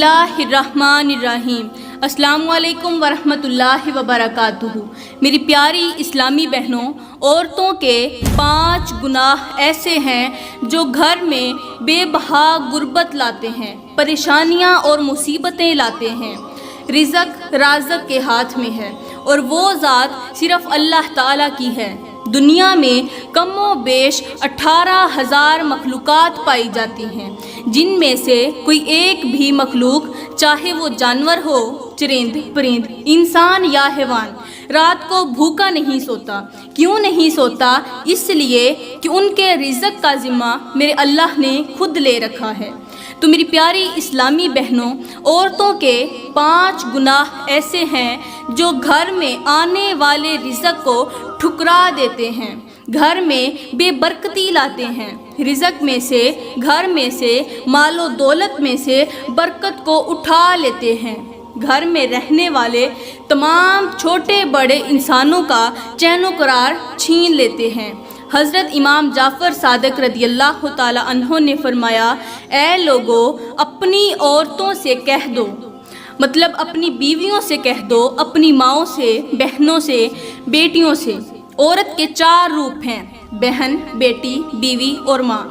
اللہ الرحمن الرحیم۔ السلام علیکم ورحمۃ اللہ وبرکاتہ۔ میری پیاری اسلامی بہنوں، عورتوں کے 5 گناہ ایسے ہیں جو گھر میں بے بہا غربت لاتے ہیں، پریشانیاں اور مصیبتیں لاتے ہیں۔ رزق رازق کے ہاتھ میں ہے اور وہ ذات صرف اللہ تعالیٰ کی ہے۔ دنیا میں کم و بیش 18,000 مخلوقات پائی جاتی ہیں، جن میں سے کوئی ایک بھی مخلوق، چاہے وہ جانور ہو، چرند پرند، انسان یا حیوان، رات کو بھوکا نہیں سوتا۔ کیوں نہیں سوتا؟ اس لیے کہ ان کے رزق کا ذمہ میرے اللہ نے خود لے رکھا ہے۔ تو میری پیاری اسلامی بہنوں، عورتوں کے 5 گناہ ایسے ہیں جو گھر میں آنے والے رزق کو ٹھکرا دیتے ہیں، گھر میں بے برکتی لاتے ہیں، رزق میں سے، گھر میں سے، مال و دولت میں سے برکت کو اٹھا لیتے ہیں، گھر میں رہنے والے تمام چھوٹے بڑے انسانوں کا چین و قرار چھین لیتے ہیں۔ حضرت امام جعفر صادق رضی اللہ تعالی عنہ نے فرمایا، اے لوگو، اپنی عورتوں سے کہہ دو، مطلب اپنی بیویوں سے کہہ دو، اپنی ماؤں سے، بہنوں سے، بیٹیوں سے۔ عورت کے 4 روپ ہیں، بہن، بیٹی، بیوی اور ماں۔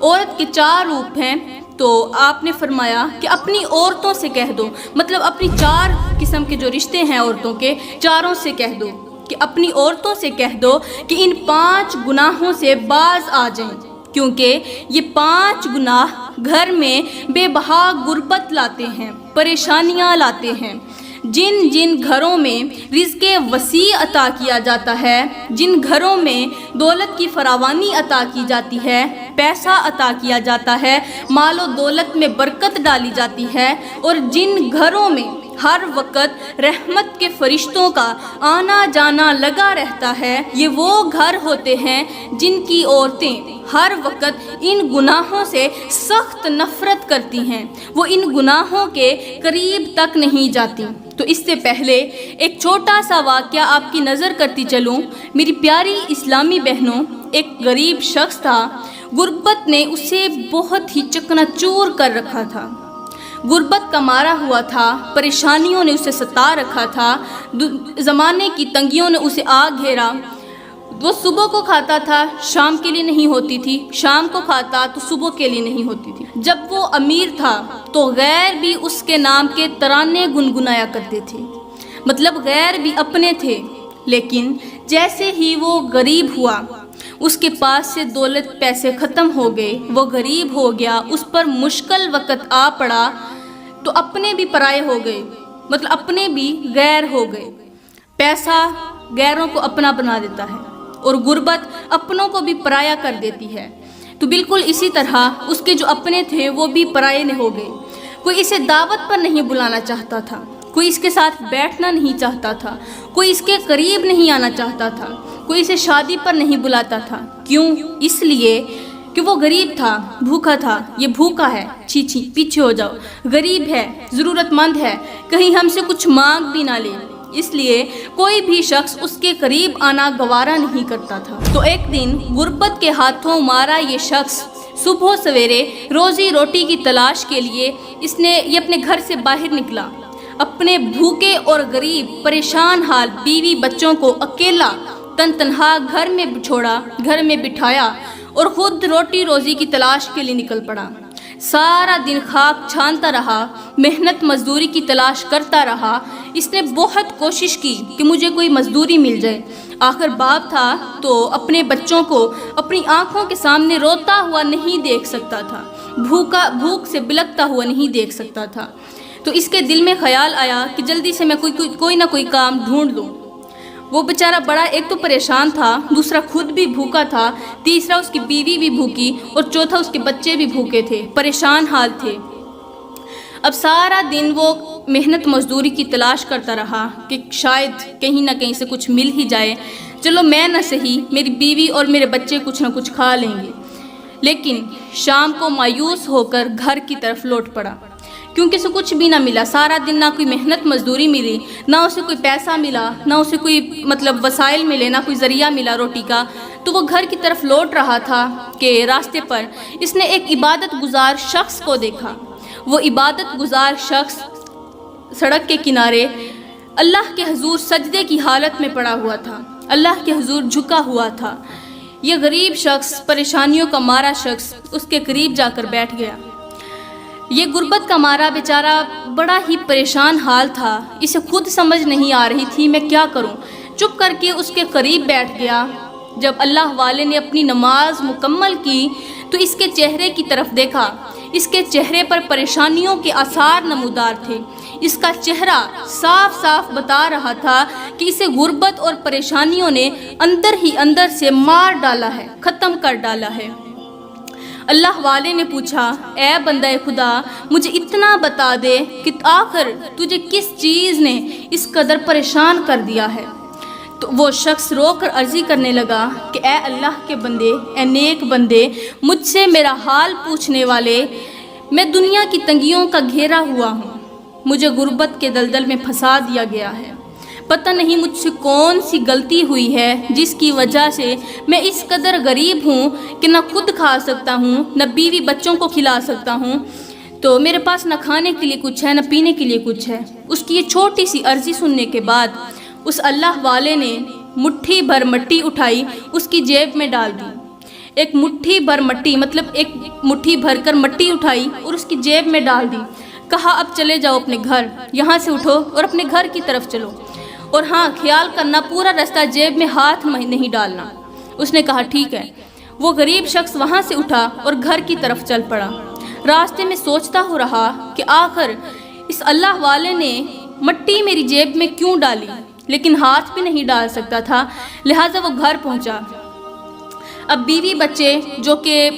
عورت کے 4 روپ ہیں، تو آپ نے فرمایا کہ اپنی عورتوں سے کہہ دو، مطلب اپنی 4 قسم کے جو رشتے ہیں عورتوں کے، چاروں سے کہہ دو، کہ اپنی عورتوں سے کہہ دو کہ ان 5 گناہوں سے باز آ جائیں، کیونکہ یہ 5 گناہ گھر میں بے بہا غربت لاتے ہیں، پریشانیاں لاتے ہیں۔ جن جن گھروں میں رزق وسیع عطا کیا جاتا ہے، جن گھروں میں دولت کی فراوانی عطا کی جاتی ہے، پیسہ عطا کیا جاتا ہے، مال و دولت میں برکت ڈالی جاتی ہے، اور جن گھروں میں ہر وقت رحمت کے فرشتوں کا آنا جانا لگا رہتا ہے، یہ وہ گھر ہوتے ہیں جن کی عورتیں ہر وقت ان گناہوں سے سخت نفرت کرتی ہیں، وہ ان گناہوں کے قریب تک نہیں جاتی۔ تو اس سے پہلے ایک چھوٹا سا واقعہ آپ کی نظر کرتی چلوں۔ میری پیاری اسلامی بہنوں، ایک غریب شخص تھا، غربت نے اسے بہت ہی چکنا چور کر رکھا تھا، غربت کا مارا ہوا تھا، پریشانیوں نے اسے ستا رکھا تھا، زمانے کی تنگیوں نے اسے آ گھیرا۔ وہ صبح کو کھاتا تھا، شام کے لیے نہیں ہوتی تھی، شام کو کھاتا تو صبح کے لیے نہیں ہوتی تھی۔ جب وہ امیر تھا تو غیر بھی اس کے نام کے ترانے گنگنایا کرتے تھے، مطلب غیر بھی اپنے تھے۔ لیکن جیسے ہی وہ غریب ہوا، اس کے پاس سے دولت پیسے ختم ہو گئے، وہ غریب ہو گیا، اس پر مشکل وقت آ پڑا، تو اپنے بھی پرائے ہو گئے، مطلب اپنے بھی غیر ہو گئے۔ پیسہ غیروں کو اپنا بنا دیتا ہے اور غربت اپنوں کو بھی پرایا کر دیتی ہے۔ تو بالکل اسی طرح اس کے جو اپنے تھے وہ بھی پرائے ہو گئے۔ کوئی اسے دعوت پر نہیں بلانا چاہتا تھا، کوئی اس کے ساتھ بیٹھنا نہیں چاہتا تھا، کوئی اس کے قریب نہیں آنا چاہتا تھا، کوئی اسے شادی پر نہیں بلاتا تھا۔ کیوں؟ اس لیے کہ وہ غریب تھا، بھوکا تھا۔ یہ بھوکا ہے، چھی پیچھے ہو جاؤ، غریب ہے، ضرورت مند ہے، کہیں ہم سے کچھ مانگ بھی نہ لے، اس لیے کوئی بھی شخص اس کے قریب آنا گوارا نہیں کرتا تھا۔ تو ایک دن غربت کے ہاتھوں مارا یہ شخص صبح سویرے روزی روٹی کی تلاش کے لیے یہ اپنے گھر سے باہر نکلا، اپنے بھوکے اور غریب پریشان حال بیوی بچوں کو اکیلا تنہا گھر میں چھوڑا، گھر میں بٹھایا اور خود روٹی روزی کی تلاش کے لیے نکل پڑا۔ سارا دن خاک چھانتا رہا، محنت مزدوری کی تلاش کرتا رہا۔ اس نے بہت کوشش کی کہ مجھے کوئی مزدوری مل جائے۔ آخر باپ تھا تو اپنے بچوں کو اپنی آنکھوں کے سامنے روتا ہوا نہیں دیکھ سکتا تھا، بھوک سے بلکتا ہوا نہیں دیکھ سکتا تھا۔ تو اس کے دل میں خیال آیا کہ جلدی سے میں کوئی نہ کوئی کام ڈھونڈ لوں۔ وہ بیچارہ بڑا ایک تو پریشان تھا، دوسرا خود بھی بھوکا تھا، تیسرا اس کی بیوی بھی بھوکی، اور چوتھا اس کے بچے بھی بھوکے تھے، پریشان حال تھے۔ اب سارا دن وہ محنت مزدوری کی تلاش کرتا رہا کہ شاید کہیں نہ کہیں سے کچھ مل ہی جائے، چلو میں نہ صحیح، میری بیوی اور میرے بچے کچھ نہ کچھ کھا لیں گے۔ لیکن شام کو مایوس ہو کر گھر کی طرف لوٹ پڑا، کیونکہ اسے کچھ بھی نہ ملا۔ سارا دن نہ کوئی محنت مزدوری ملی، نہ اسے کوئی پیسہ ملا، نہ اسے کوئی وسائل ملے، نہ کوئی ذریعہ ملا روٹی کا۔ تو وہ گھر کی طرف لوٹ رہا تھا کہ راستے پر اس نے ایک عبادت گزار شخص کو دیکھا۔ وہ عبادت گزار شخص سڑک کے کنارے اللہ کے حضور سجدے کی حالت میں پڑا ہوا تھا، اللہ کے حضور جھکا ہوا تھا۔ یہ غریب شخص، پریشانیوں کا مارا شخص اس کے قریب جا کر بیٹھ گیا۔ یہ غربت کا مارا بیچارہ بڑا ہی پریشان حال تھا، اسے خود سمجھ نہیں آ رہی تھی میں کیا کروں۔ چپ کر کے اس کے قریب بیٹھ گیا۔ جب اللہ والے نے اپنی نماز مکمل کی تو اس کے چہرے کی طرف دیکھا، اس کے چہرے پر پریشانیوں کے آثار نمودار تھے۔ اس کا چہرہ صاف صاف بتا رہا تھا کہ اسے غربت اور پریشانیوں نے اندر ہی اندر سے مار ڈالا ہے، ختم کر ڈالا ہے۔ اللہ والے نے پوچھا، اے بندہ خدا، مجھے اتنا بتا دے کہ آخر تجھے کس چیز نے اس قدر پریشان کر دیا ہے؟ تو وہ شخص رو کر عرضی کرنے لگا کہ اے اللہ کے بندے، اے نیک بندے، مجھ سے میرا حال پوچھنے والے، میں دنیا کی تنگیوں کا گھیرا ہوا ہوں، مجھے غربت کے دلدل میں پھنسا دیا گیا ہے۔ پتہ نہیں مجھ سے کون سی غلطی ہوئی ہے جس کی وجہ سے میں اس قدر غریب ہوں کہ نہ خود کھا سکتا ہوں، نہ بیوی بچوں کو کھلا سکتا ہوں، تو میرے پاس نہ کھانے کے لیے کچھ ہے نہ پینے کے لیے کچھ ہے۔ اس کی یہ چھوٹی سی عرضی سننے کے بعد اس اللہ والے نے مٹھی بھر مٹی اٹھائی، اس کی جیب میں ڈال دی۔ ایک مٹھی بھر مٹی مطلب ایک مٹھی بھر کر مٹی اٹھائی اور اس کی جیب میں ڈال دی۔ کہا اب چلے جاؤ اپنے گھر، یہاں سے اٹھو اور اپنے گھر کی طرف چلو، اور ہاں خیال کرنا پورا رستہ جیب میں ہاتھ نہیں ڈالنا۔ اس نے کہا ٹھیک ہے۔ وہ غریب شخص وہاں سے اٹھا اور گھر کی طرف چل پڑا۔ راستے میں سوچتا ہو رہا کہ آخر اس اللہ والے نے مٹی میری جیب میں کیوں ڈالی، لیکن ہاتھ بھی نہیں ڈال سکتا تھا، لہٰذا وہ گھر پہنچا۔ اب بیوی بچے، جو کہ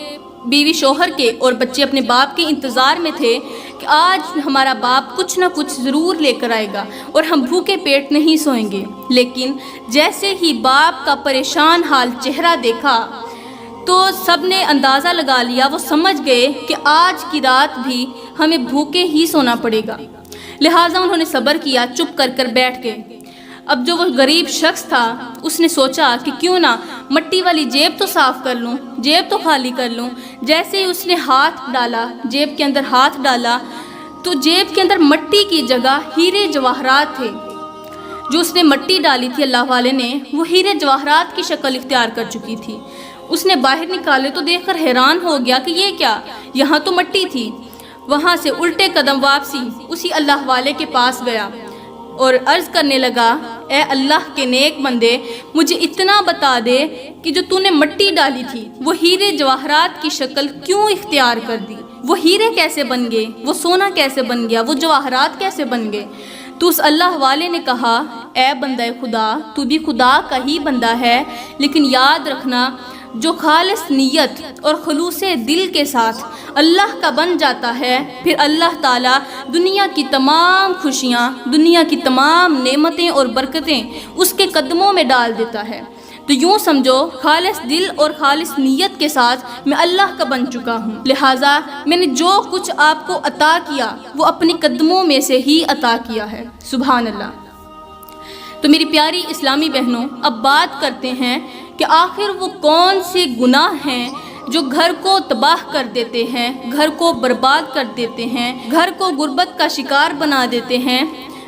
بیوی شوہر کے اور بچے اپنے باپ کے انتظار میں تھے کہ آج ہمارا باپ کچھ نہ کچھ ضرور لے کر آئے گا اور ہم بھوکے پیٹ نہیں سوئیں گے، لیکن جیسے ہی باپ کا پریشان حال چہرہ دیکھا تو سب نے اندازہ لگا لیا، وہ سمجھ گئے کہ آج کی رات بھی ہمیں بھوکے ہی سونا پڑے گا، لہٰذا انہوں نے صبر کیا، چپ کر بیٹھ گئے۔ اب جو وہ غریب شخص تھا اس نے سوچا کہ کیوں نہ مٹی والی جیب تو صاف کر لوں، جیب تو خالی کر لوں۔ جیسے ہی اس نے ہاتھ ڈالا، جیب کے اندر ہاتھ ڈالا تو جیب کے اندر مٹی کی جگہ ہیرے جواہرات تھے۔ جو اس نے مٹی ڈالی تھی اللہ والے نے، وہ ہیرے جواہرات کی شکل اختیار کر چکی تھی۔ اس نے باہر نکالے تو دیکھ کر حیران ہو گیا کہ یہ کیا، یہاں تو مٹی تھی۔ وہاں سے الٹے قدم واپسی اسی اللہ والے کے پاس گیا اور عرض کرنے لگا، اے اللہ کے نیک بندے، مجھے اتنا بتا دے کہ جو تو نے مٹی ڈالی تھی وہ ہیرے جواہرات کی شکل کیوں اختیار کر دی؟ وہ ہیرے کیسے بن گئے؟ وہ سونا کیسے بن گیا؟ وہ جواہرات کیسے بن گئے؟ تو اس اللہ والے نے کہا، اے بندہ خدا، تو بھی خدا کا ہی بندہ ہے، لیکن یاد رکھنا جو خالص نیت اور خلوص دل کے ساتھ اللہ کا بن جاتا ہے، پھر اللہ تعالیٰ دنیا کی تمام خوشیاں، دنیا کی تمام نعمتیں اور برکتیں اس کے قدموں میں ڈال دیتا ہے۔ تو یوں سمجھو خالص دل اور خالص نیت کے ساتھ میں اللہ کا بن چکا ہوں، لہٰذا میں نے جو کچھ آپ کو عطا کیا وہ اپنے قدموں میں سے ہی عطا کیا ہے۔ سبحان اللہ۔ تو میری پیاری اسلامی بہنوں، اب بات کرتے ہیں کہ آخر وہ کون سے گناہ ہیں جو گھر کو تباہ کر دیتے ہیں، گھر کو برباد کر دیتے ہیں، گھر کو غربت کا شکار بنا دیتے ہیں۔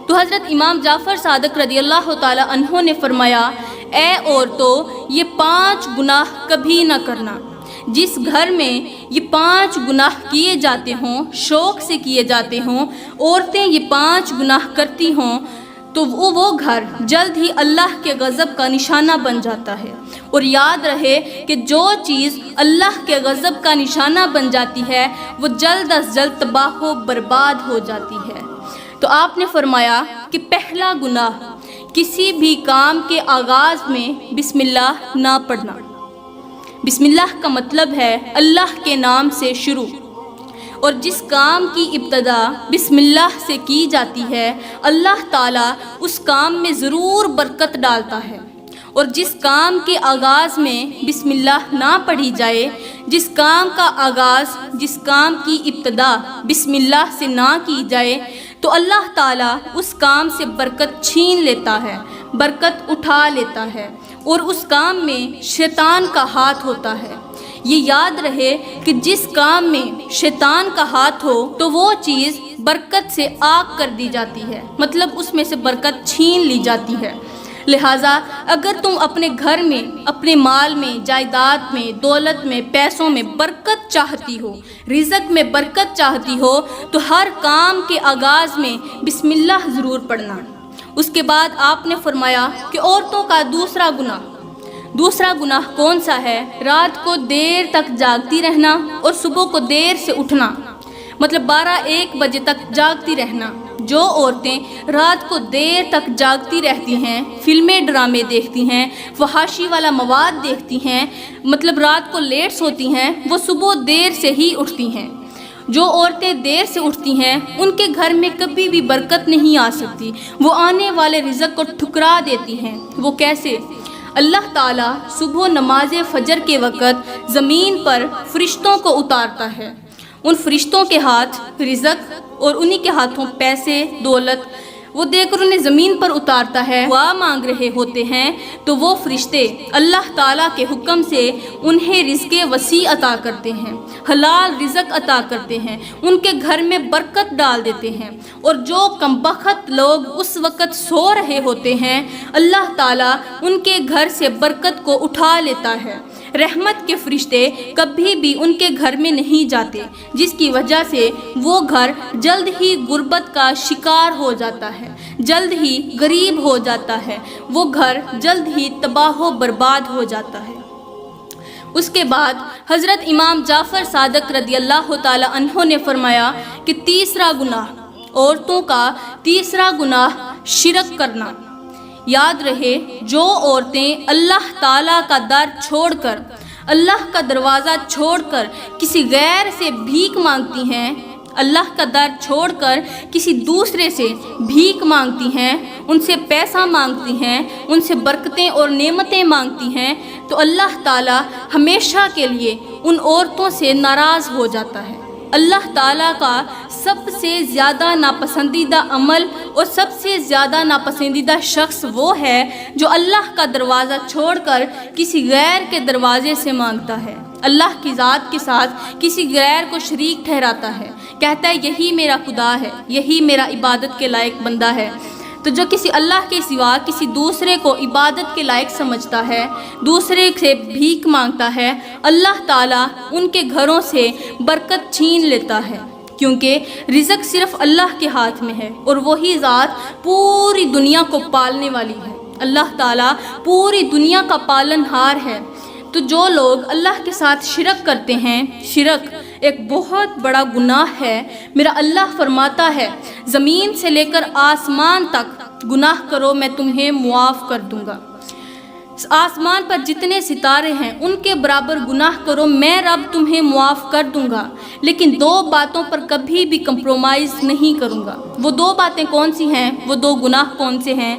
تو حضرت امام جعفر صادق رضی اللہ تعالی عنہ نے فرمایا، اے عورتوں، یہ 5 گناہ کبھی نہ کرنا۔ جس گھر میں یہ 5 گناہ کیے جاتے ہوں، شوق سے کیے جاتے ہوں، عورتیں یہ 5 گناہ کرتی ہوں، تو وہ گھر جلد ہی اللہ کے غضب کا نشانہ بن جاتا ہے۔ اور یاد رہے کہ جو چیز اللہ کے غضب کا نشانہ بن جاتی ہے وہ جلد از جلد تباہ و برباد ہو جاتی ہے۔ تو آپ نے فرمایا کہ پہلا گناہ، کسی بھی کام کے آغاز میں بسم اللہ نہ پڑھنا۔ بسم اللہ کا مطلب ہے اللہ کے نام سے شروع، اور جس کام کی ابتدا بسم اللہ سے کی جاتی ہے اللہ تعالیٰ اس کام میں ضرور برکت ڈالتا ہے، اور جس کام کے آغاز میں بسم اللہ نہ پڑھی جائے، جس کام کا آغاز، جس کام کی ابتدا بسم اللہ سے نہ کی جائے، تو اللہ تعالیٰ اس کام سے برکت چھین لیتا ہے، برکت اٹھا لیتا ہے، اور اس کام میں شیطان کا ہاتھ ہوتا ہے۔ یہ یاد رہے کہ جس کام میں شیطان کا ہاتھ ہو تو وہ چیز برکت سے آگ کر دی جاتی ہے، مطلب اس میں سے برکت چھین لی جاتی ہے۔ لہٰذا اگر تم اپنے گھر میں، اپنے مال میں، جائیداد میں، دولت میں، پیسوں میں برکت چاہتی ہو، رزق میں برکت چاہتی ہو، تو ہر کام کے آغاز میں بسم اللہ ضرور پڑھنا۔ اس کے بعد آپ نے فرمایا کہ عورتوں کا دوسرا گناہ کون سا ہے؟ رات کو دیر تک جاگتی رہنا اور صبح کو دیر سے اٹھنا، مطلب 12-1 بجے تک جاگتی رہنا۔ جو عورتیں رات کو دیر تک جاگتی رہتی ہیں، فلمیں ڈرامے دیکھتی ہیں، فحاشی والا مواد دیکھتی ہیں، مطلب رات کو لیٹ سوتی ہیں، وہ صبح دیر سے ہی اٹھتی ہیں۔ جو عورتیں دیر سے اٹھتی ہیں ان کے گھر میں کبھی بھی برکت نہیں آ سکتی، وہ آنے والے رزق کو ٹھکرا دیتی ہیں۔ وہ کیسے؟ اللہ تعالیٰ صبح نماز فجر کے وقت زمین پر فرشتوں کو اتارتا ہے، ان فرشتوں کے ہاتھ رزق اور انہی کے ہاتھوں پیسے، دولت، وہ دے کر انہیں زمین پر اتارتا ہے۔ دعا مانگ رہے ہوتے ہیں تو وہ فرشتے اللہ تعالیٰ کے حکم سے انہیں رزق وسیع عطا کرتے ہیں، حلال رزق عطا کرتے ہیں، ان کے گھر میں برکت ڈال دیتے ہیں۔ اور جو کمبخت لوگ اس وقت سو رہے ہوتے ہیں، اللہ تعالیٰ ان کے گھر سے برکت کو اٹھا لیتا ہے۔ رحمت کے فرشتے کبھی بھی ان کے گھر میں نہیں جاتے، جس کی وجہ سے وہ گھر جلد ہی غربت کا شکار ہو جاتا ہے، جلد ہی غریب ہو جاتا ہے، وہ گھر جلد ہی تباہ و برباد ہو جاتا ہے۔ اس کے بعد حضرت امام جعفر صادق رضی اللہ تعالی عنہ نے فرمایا کہ تیسرا گناہ، عورتوں کا تیسرا گناہ شرک کرنا۔ یاد رہے، جو عورتیں اللہ تعالیٰ کا در چھوڑ کر، اللہ کا دروازہ چھوڑ کر کسی غیر سے بھیک مانگتی ہیں، اللہ کا در چھوڑ کر کسی دوسرے سے بھیک مانگتی ہیں، ان سے پیسہ مانگتی ہیں، ان سے برکتیں اور نعمتیں مانگتی ہیں، تو اللہ تعالیٰ ہمیشہ کے لیے ان عورتوں سے ناراض ہو جاتا ہے۔ اللہ تعالیٰ کا سب سے زیادہ ناپسندیدہ عمل اور سب سے زیادہ ناپسندیدہ شخص وہ ہے جو اللہ کا دروازہ چھوڑ کر کسی غیر کے دروازے سے مانگتا ہے، اللہ کی ذات کے ساتھ کسی غیر کو شریک ٹھہراتا ہے، کہتا ہے یہی میرا خدا ہے، یہی میرا عبادت کے لائق بندہ ہے۔ تو جو کسی اللہ کے سوا کسی دوسرے کو عبادت کے لائق سمجھتا ہے، دوسرے سے بھیک مانگتا ہے، اللہ تعالیٰ ان کے گھروں سے برکت چھین لیتا ہے، کیونکہ رزق صرف اللہ کے ہاتھ میں ہے اور وہی ذات پوری دنیا کو پالنے والی ہے۔ اللہ تعالیٰ پوری دنیا کا پالن ہار ہے۔ تو جو لوگ اللہ کے ساتھ شرک کرتے ہیں، شرک ایک بہت بڑا گناہ ہے۔ میرا اللہ فرماتا ہے زمین سے لے کر آسمان تک گناہ کرو میں تمہیں معاف کر دوں گا۔ آسمان پر جتنے ستارے ہیں ان کے برابر گناہ کرو، میں رب تمہیں معاف کر دوں گا، لیکن 2 باتوں پر کبھی بھی کمپرومائز نہیں کروں گا۔ وہ 2 باتیں کون سی ہیں؟ وہ 2 گناہ کون سے ہیں؟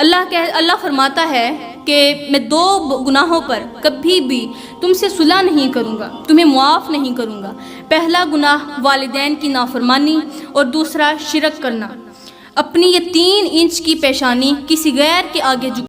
اللہ فرماتا ہے کہ میں 2 گناہوں پر کبھی بھی تم سے صلح نہیں کروں گا، تمہیں معاف نہیں کروں گا۔ پہلا گناہ والدین کی نافرمانی اور دوسرا شرک کرنا۔ اپنی یہ 3 انچ کی پیشانی کسی غیر کے آگے